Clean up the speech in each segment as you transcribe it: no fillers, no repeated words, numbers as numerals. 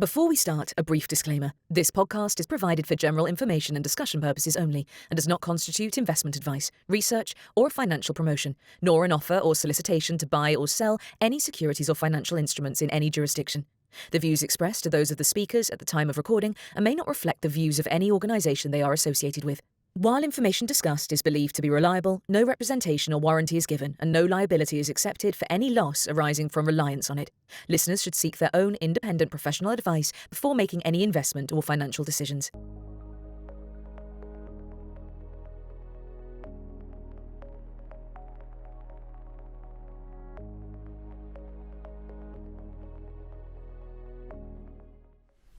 Before we start, a brief disclaimer. This podcast is provided for general information and discussion purposes only and does not constitute investment advice, research, or financial promotion, nor an offer or solicitation to buy or sell any securities or financial instruments in any jurisdiction. The views expressed are those of the speakers at the time of recording and may not reflect the views of any organisation they are associated with. While information discussed is believed to be reliable, no representation or warranty is given, and no liability is accepted for any loss arising from reliance on it. Listeners should seek their own independent professional advice before making any investment or financial decisions.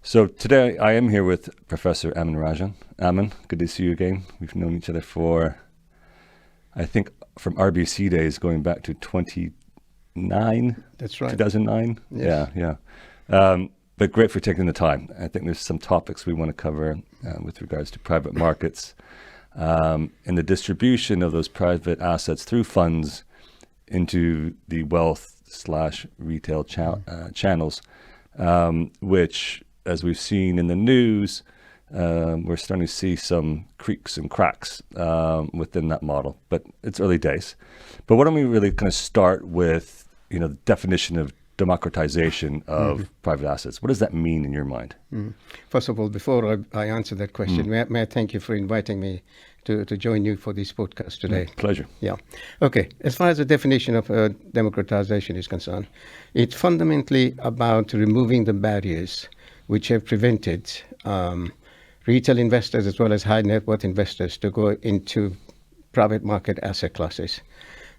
So today I am here with Professor Aman Rajan. Aman, good to see you again. We've known each other for, I think, from RBC days going back to 2009. That's right. 2009? Yes. Yeah. But great for taking the time. I think there's some topics we want to cover with regards to private markets and the distribution of those private assets through funds into the wealth/retail channels, which, as we've seen in the news, we're starting to see some creaks and cracks within that model, but it's early days. But why don't we really kind of start with, the definition of democratization of private assets. What does that mean in your mind? First of all, before I answer that question, may I thank you for inviting me to join you for this podcast today. Pleasure. Yeah. Okay. As far as the definition of democratization is concerned, it's fundamentally about removing the barriers which have prevented retail investors as well as high net worth investors to go into private market asset classes.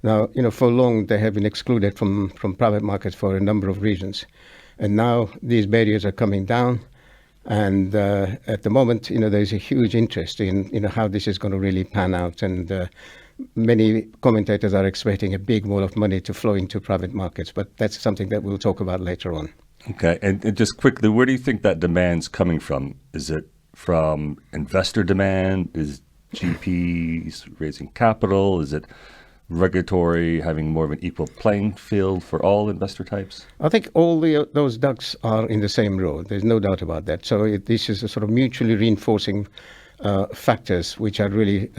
Now, for long they have been excluded from private markets for a number of reasons. And now these barriers are coming down. And at the moment, there's a huge interest in, how this is going to really pan out. And many commentators are expecting a big wall of money to flow into private markets. But that's something that we'll talk about later on. Okay. And just quickly, where do you think that demand's coming from? Is it from investor demand? Is GPs raising capital? Is it regulatory having more of an equal playing field for all investor types? I think all those ducks are in the same row. There's no doubt about that. So this is a sort of mutually reinforcing factors which are really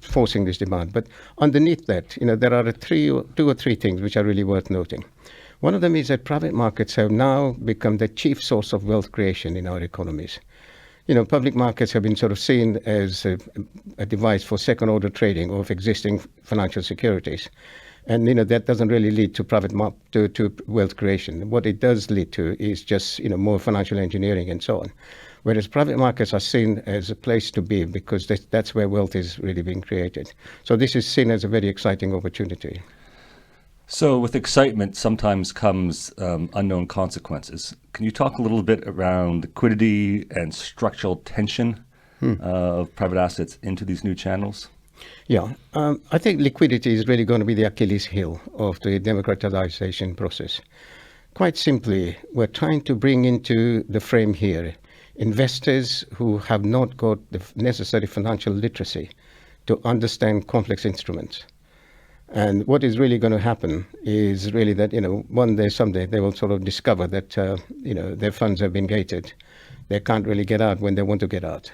forcing this demand. But underneath that, there are two or three things which are really worth noting. One of them is that private markets have now become the chief source of wealth creation in our economies. Public markets have been sort of seen as a device for second-order trading of existing financial securities. And, that doesn't really lead to to wealth creation. What it does lead to is just, more financial engineering and so on. Whereas private markets are seen as a place to be because that's where wealth is really being created. So this is seen as a very exciting opportunity. So with excitement sometimes comes unknown consequences. Can you talk a little bit around liquidity and structural tension of private assets into these new channels? Yeah, I think liquidity is really going to be the Achilles heel of the democratization process. Quite simply, we're trying to bring into the frame here investors who have not got the necessary financial literacy to understand complex instruments. And what is really going to happen is really that, one day, someday, they will sort of discover that, their funds have been gated. They can't really get out when they want to get out.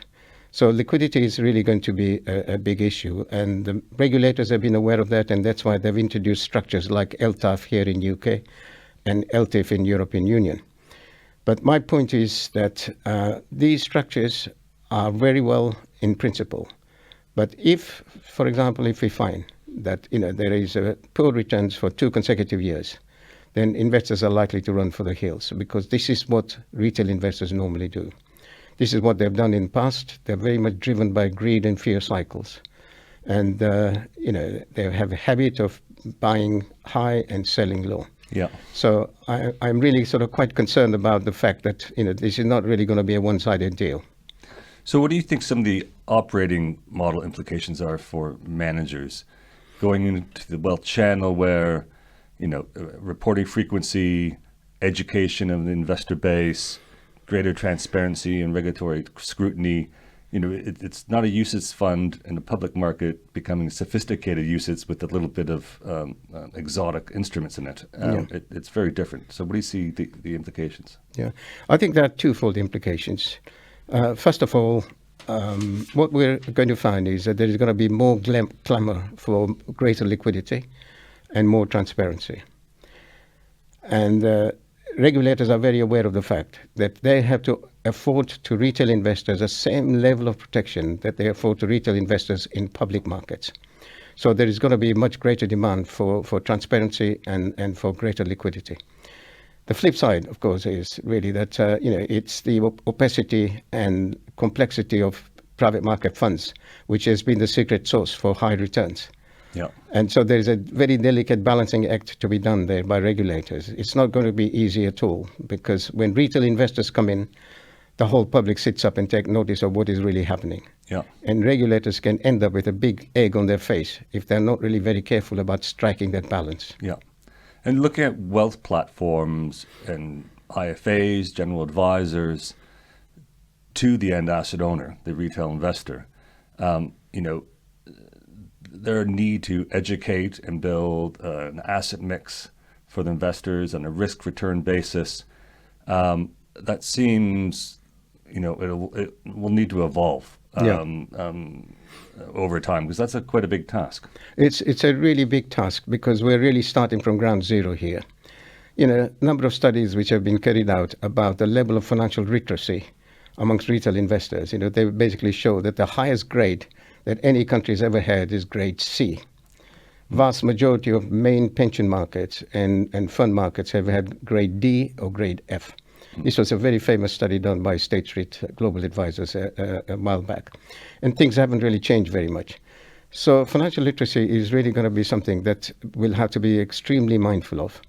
So liquidity is really going to be a big issue. And the regulators have been aware of that. And that's why they've introduced structures like LTAF here in UK and LTIF in European Union. But my point is that these structures are very well in principle. But if, for example, if we find that there is poor returns for 2 consecutive years, then investors are likely to run for the hills because this is what retail investors normally do. This is what they've done in the past. They're very much driven by greed and fear cycles. And, they have a habit of buying high and selling low. Yeah. So I'm really sort of quite concerned about the fact that, this is not really going to be a one-sided deal. So what do you think some of the operating model implications are for managers going into the wealth channel where, reporting frequency, education of the investor base, greater transparency and regulatory scrutiny it's not a UCITS fund in the public market becoming sophisticated UCITS with a little bit of exotic instruments in it. It's very different. So what do you see the implications? Yeah, I think there are twofold implications. First of all, what we're going to find is that there is going to be more clamor for greater liquidity and more transparency. And regulators are very aware of the fact that they have to afford to retail investors the same level of protection that they afford to retail investors in public markets. So there is going to be much greater demand for transparency and for greater liquidity. The flip side, of course, is really that it's the opacity and complexity of private market funds, which has been the secret sauce for high returns. Yeah. And so there's a very delicate balancing act to be done there by regulators. It's not going to be easy at all, because when retail investors come in, the whole public sits up and take notice of what is really happening. Yeah. And regulators can end up with a big egg on their face if they're not really very careful about striking that balance. Yeah. And looking at wealth platforms and IFAs, general advisors, to the end asset owner, the retail investor, their need to educate and build an asset mix for the investors on a risk-return basis, that seems, it will need to evolve over time, because that's quite a big task. It's a really big task, because we're really starting from ground zero here. A number of studies which have been carried out about the level of financial literacy amongst retail investors, they basically show that the highest grade that any country has ever had is grade C. Vast majority of main pension markets and fund markets have had grade D or grade F. This was a very famous study done by State Street Global Advisors a while back. And things haven't really changed very much. So financial literacy is really going to be something that we'll have to be extremely mindful of.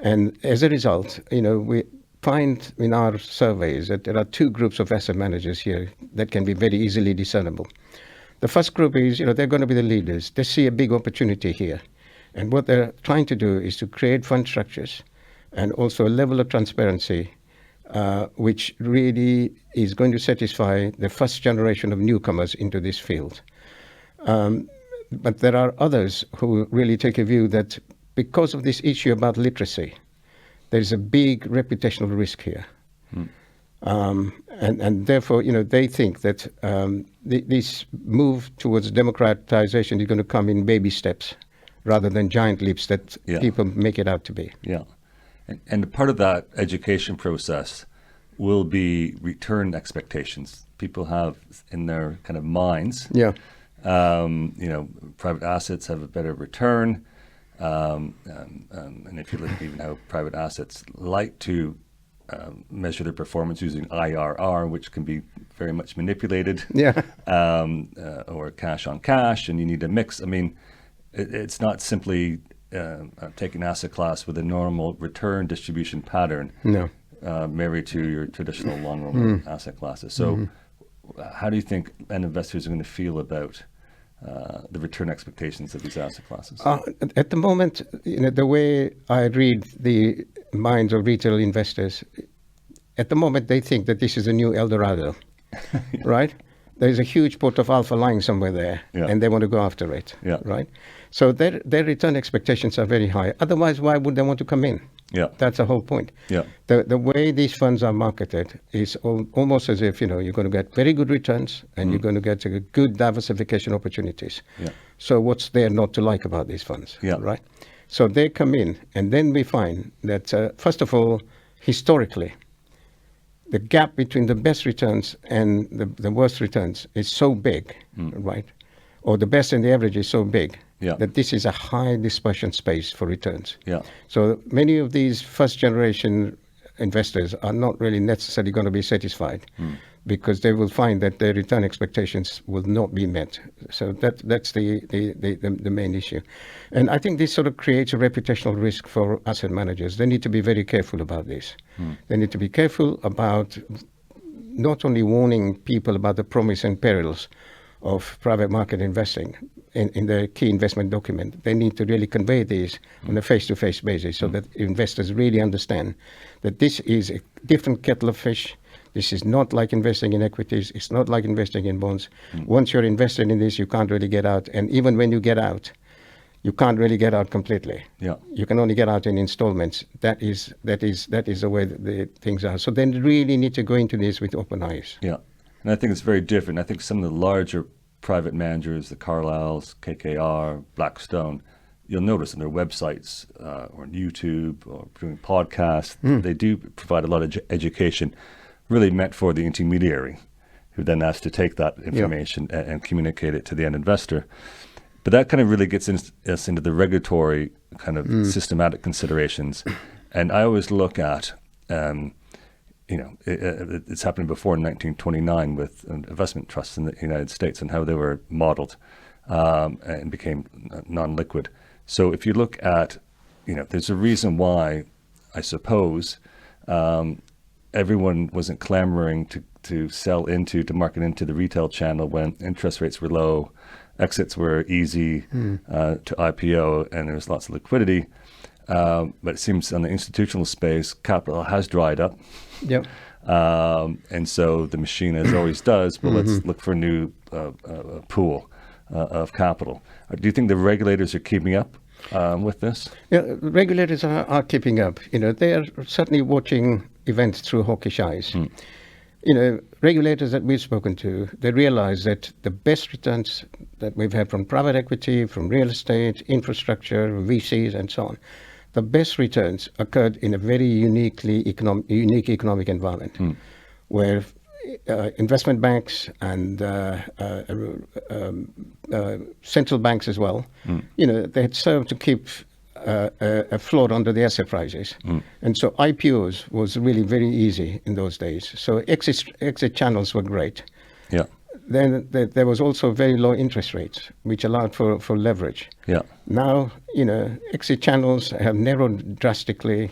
And as a result, we find in our surveys that there are two groups of asset managers here that can be very easily discernible. The first group is, they're going to be the leaders. They see a big opportunity here. And what they're trying to do is to create fund structures and also a level of transparency which really is going to satisfy the first generation of newcomers into this field. But there are others who really take a view that because of this issue about literacy, there is a big reputational risk here. And therefore, they think that this move towards democratization is going to come in baby steps rather than giant leaps that people make it out to be. Yeah. And part of that education process will be return expectations. People have in their kind of minds, private assets have a better return. And if you look at even how private assets like to measure their performance using IRR, which can be very much manipulated, or cash on cash, and you need a mix. I mean, it's not simply taking asset class with a normal return distribution pattern, married to your traditional long-run asset classes. So how do you think investors are going to feel about the return expectations of these asset classes? At the moment, the way I read the minds of retail investors, at the moment they think that this is a new El Dorado, right? There's a huge pot of alpha lying somewhere there, and they want to go after it, right? So their return expectations are very high. Otherwise, why would they want to come in? That's the whole point. The way these funds are marketed is almost as if, you're going to get very good returns and you're going to get good diversification opportunities. So what's there not to like about these funds, right? So they come in, and then we find that, first of all, historically, the gap between the best returns and the worst returns is so big, right? Or the best and the average is so big that this is a high dispersion space for returns. So many of these first generation investors are not really necessarily going to be satisfied because they will find that their return expectations will not be met. So that's the main issue. And I think this sort of creates a reputational risk for asset managers. They need to be very careful about this. They need to be careful about not only warning people about the promise and perils of private market investing in the key investment document. They need to really convey these on a face-to-face basis so that investors really understand that this is a different kettle of fish. This is not like investing in equities. It's not like investing in bonds. Once you're invested in this, you can't really get out. And even when you get out, you can't really get out completely. Yeah. You can only get out in installments. That is the way that the things are. So then really need to go into this with open eyes. Yeah. And I think it's very different. I think some of the larger private managers, the Carlyles, KKR, Blackstone, you'll notice on their websites or on YouTube or doing podcasts, they do provide a lot of education really meant for the intermediary, who then has to take that information and communicate it to the end investor. But that kind of really gets us into the regulatory kind of systematic considerations. And I always look at, it's happened before in 1929 with investment trusts in the United States and how they were modeled and became non-liquid. So if you look at, there's a reason why, I suppose, everyone wasn't clamoring to sell into, to market into the retail channel when interest rates were low, exits were easy to IPO, and there was lots of liquidity. But it seems on the institutional space, capital has dried up. Yep. And so the machine, as always does, well, let's look for a new pool of capital. Do you think the regulators are keeping up with this? Yeah, regulators are keeping up. They are certainly watching events through hawkish eyes. Regulators that we've spoken to, they realize that the best returns that we've had from private equity, from real estate, infrastructure, VCs, and so on, the best returns occurred in a very unique economic environment, where investment banks and central banks as well, they had served to keep a floor under the asset prices. And so IPOs was really very easy in those days. So exit channels were great. Yeah. Then there was also very low interest rates, which allowed for leverage. Yeah. Now, exit channels have narrowed drastically,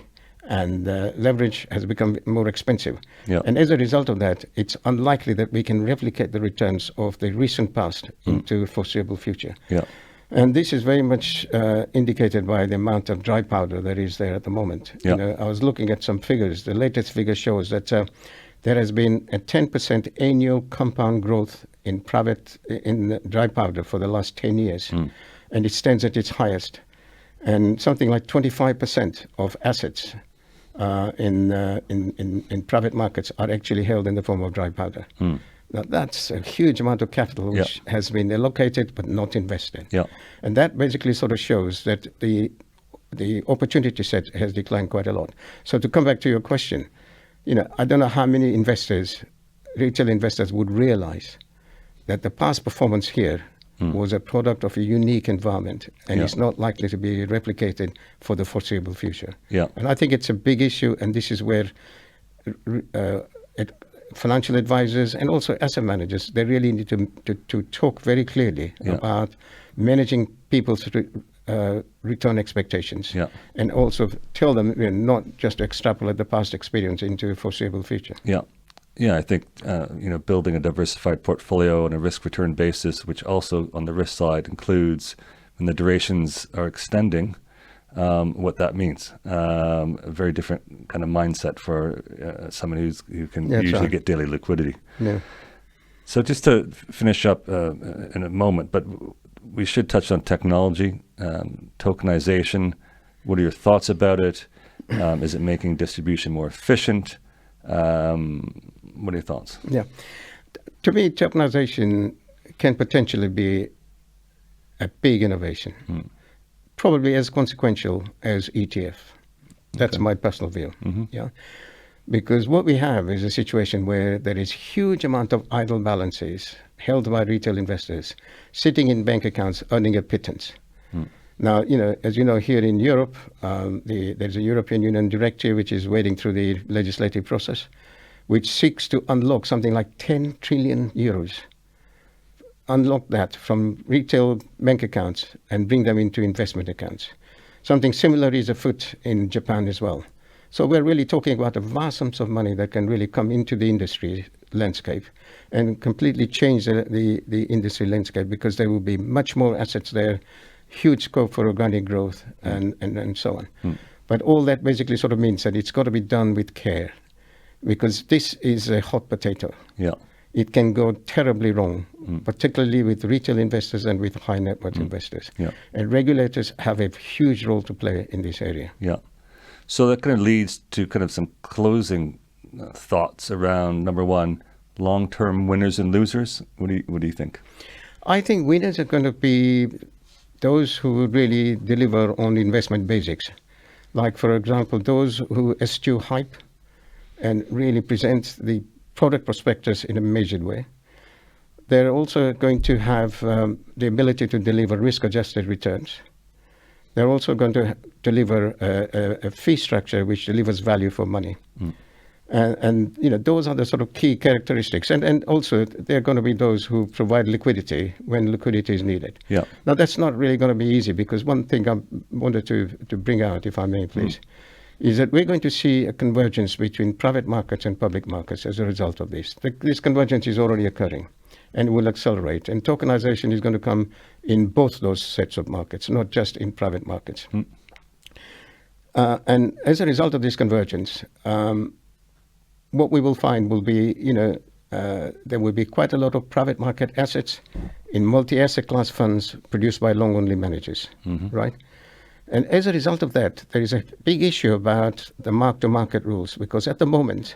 and leverage has become more expensive. Yeah. And as a result of that, it's unlikely that we can replicate the returns of the recent past into foreseeable future. Yeah. And this is very much indicated by the amount of dry powder that is there at the moment. Yeah. I was looking at some figures. The latest figure shows that there has been a 10% annual compound growth in dry powder for the last 10 years, and it stands at its highest. And something like 25% of assets in private markets are actually held in the form of dry powder. Now, that's a huge amount of capital which has been allocated but not invested. Yeah. And that basically sort of shows that the opportunity set has declined quite a lot. So to come back to your question, I don't know how many retail investors would realize that the past performance here was a product of a unique environment, and it's not likely to be replicated for the foreseeable future. Yeah. And I think it's a big issue, and this is where financial advisors and also asset managers, they really need to talk very clearly about managing people's return expectations, and also tell them not just to extrapolate the past experience into a foreseeable future. Yeah, I think building a diversified portfolio on a risk-return basis, which also on the risk side includes when the durations are extending, what that means. A very different kind of mindset for someone who can usually get daily liquidity. Yeah. So just to finish up in a moment, but we should touch on technology, tokenization. What are your thoughts about it? Is it making distribution more efficient? What are your thoughts? Yeah. To me, tokenization can potentially be a big innovation, probably as consequential as ETF. That's my personal view. Yeah. Because what we have is a situation where there is huge amount of idle balances held by retail investors sitting in bank accounts earning a pittance. Now, as you know, here in Europe, there's a European Union directive which is wading through the legislative process, which seeks to unlock something like 10 trillion euros. Unlock that from retail bank accounts and bring them into investment accounts. Something similar is afoot in Japan as well. So we're really talking about a vast sums of money that can really come into the industry landscape and completely change the industry landscape, because there will be much more assets there, huge scope for organic growth and so on. But all that basically sort of means that it's got to be done with care. because this is a hot potato. Yeah. It can go terribly wrong, particularly with retail investors and with high net worth investors. Yeah. And regulators have a huge role to play in this area. Yeah. So that kind of leads to kind of some closing thoughts around, number one, long-term winners and losers. What do you think? I think winners are going to be those who really deliver on investment basics. Like, for example, those who eschew hype and really present the product prospectus in a measured way. They're also going to have the ability to deliver risk-adjusted returns. They're also going to deliver a fee structure which delivers value for money. And those are the sort of key characteristics. And also, they're going to be those who provide liquidity when liquidity is needed. Yeah. Now, that's not really going to be easy, because one thing I wanted to bring out, if I may, please, is that we're going to see a convergence between private markets and public markets as a result of this. This convergence is already occurring and will accelerate. And tokenization is going to come in both those sets of markets, not just in private markets. And as a result of this convergence, what we will find will be, there will be quite a lot of private market assets in multi-asset class funds produced by long-only managers, right? And as a result of that, there is a big issue about the mark-to-market rules, because at the moment,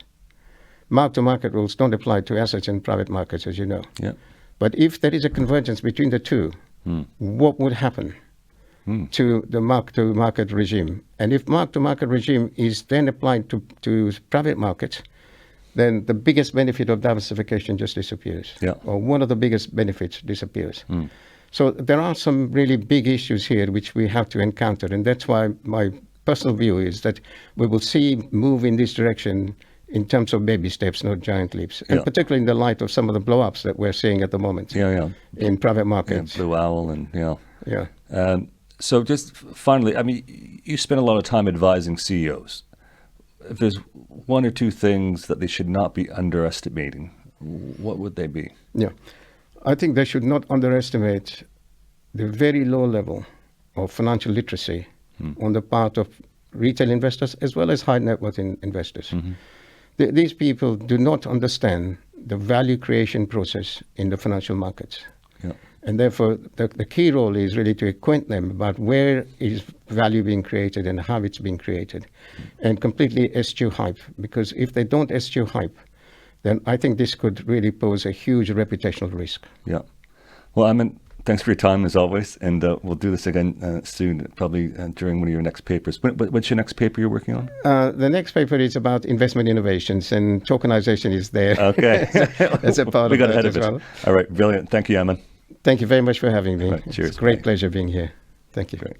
mark-to-market rules don't apply to assets in private markets, as you know. Yeah. But if there is a convergence between the two, what would happen to the mark-to-market regime? And if mark-to-market regime is then applied to private markets, then the biggest benefit of diversification just disappears. Yeah. Or one of the biggest benefits disappears. So there are some really big issues here which we have to encounter. And that's why my personal view is that we will see move in this direction in terms of baby steps, not giant leaps. And particularly in the light of some of the blow-ups that we're seeing at the moment in private markets. Blue Owl and, Yeah. So just finally, I mean, you spend a lot of time advising CEOs. If there's one or two things that they should not be underestimating, what would they be? Yeah. I think they should not underestimate the very low level of financial literacy on the part of retail investors as well as high net worth investors. These people do not understand the value creation process in the financial markets. Yeah. And therefore, the key role is really to acquaint them about where is value being created and how it's being created, and completely eschew hype. Because if they don't eschew hype, then I think this could really pose a huge reputational risk. Yeah. Well, Amin, thanks for your time as always, and we'll do this again soon, probably during one of your next papers. What's your next paper you're working on? The next paper is about investment innovations, and tokenization is there. Okay. As a part we of got that ahead as of it. well. All right, brilliant. Thank you, Amin. Thank you very much for having me. Right, cheers. It's a great pleasure being here. Thank you. Great.